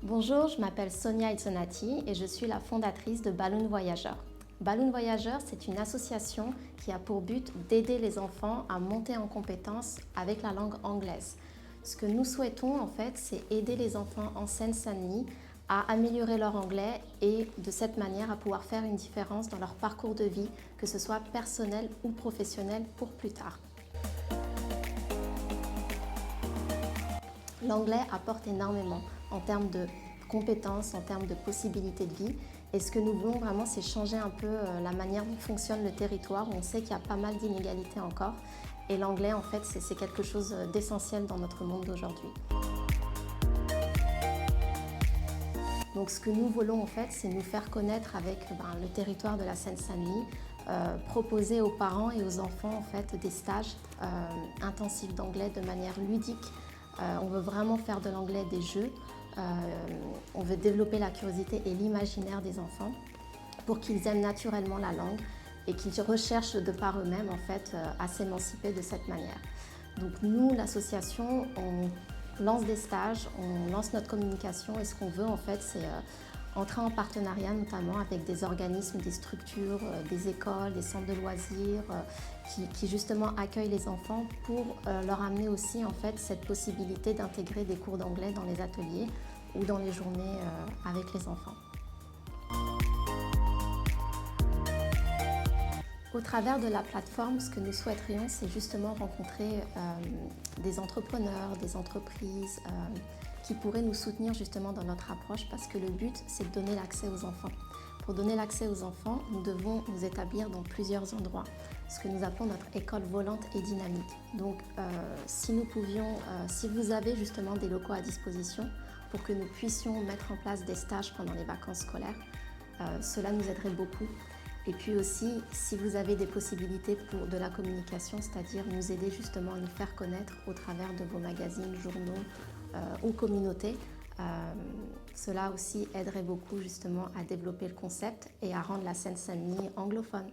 Bonjour, je m'appelle Sonia Itzonati et je suis la fondatrice de Balloon Voyageurs. Balloon Voyageurs, c'est une association qui a pour but d'aider les enfants à monter en compétence avec la langue anglaise. Ce que nous souhaitons en fait, c'est aider les enfants en Seine-Saint-Denis à améliorer leur anglais et de cette manière à pouvoir faire une différence dans leur parcours de vie, que ce soit personnel ou professionnel pour plus tard. L'anglais apporte énormément en termes de compétences, en termes de possibilités de vie. Et ce que nous voulons vraiment, c'est changer un peu la manière dont fonctionne le territoire. On sait qu'il y a pas mal d'inégalités encore. Et l'anglais, en fait, c'est quelque chose d'essentiel dans notre monde d'aujourd'hui. Donc ce que nous voulons, en fait, c'est nous faire connaître avec le territoire de la Seine-Saint-Denis, proposer aux parents et aux enfants, en fait, des stages intensifs d'anglais de manière ludique. On veut vraiment faire de l'anglais des jeux. On veut développer la curiosité et l'imaginaire des enfants pour qu'ils aiment naturellement la langue et qu'ils recherchent de par eux-mêmes en fait, à s'émanciper de cette manière. Donc nous, l'association, on lance des stages, on lance notre communication et ce qu'on veut en fait, c'est entrer en partenariat notamment avec des organismes, des structures, des écoles, des centres de loisirs qui justement accueillent les enfants pour leur amener aussi en fait cette possibilité d'intégrer des cours d'anglais dans les ateliers ou dans les journées avec les enfants. Au travers de la plateforme, ce que nous souhaiterions, c'est justement rencontrer des entrepreneurs, des entreprises qui pourraient nous soutenir justement dans notre approche parce que le but, c'est de donner l'accès aux enfants. Pour donner l'accès aux enfants, nous devons nous établir dans plusieurs endroits, ce que nous appelons notre école volante et dynamique. Donc, si vous avez justement des locaux à disposition pour que nous puissions mettre en place des stages pendant les vacances scolaires, cela nous aiderait beaucoup. Et puis aussi, si vous avez des possibilités pour de la communication, c'est-à-dire nous aider justement à nous faire connaître au travers de vos magazines, journaux ou communautés, cela aussi aiderait beaucoup justement à développer le concept et à rendre la Seine-Saint-Denis anglophone.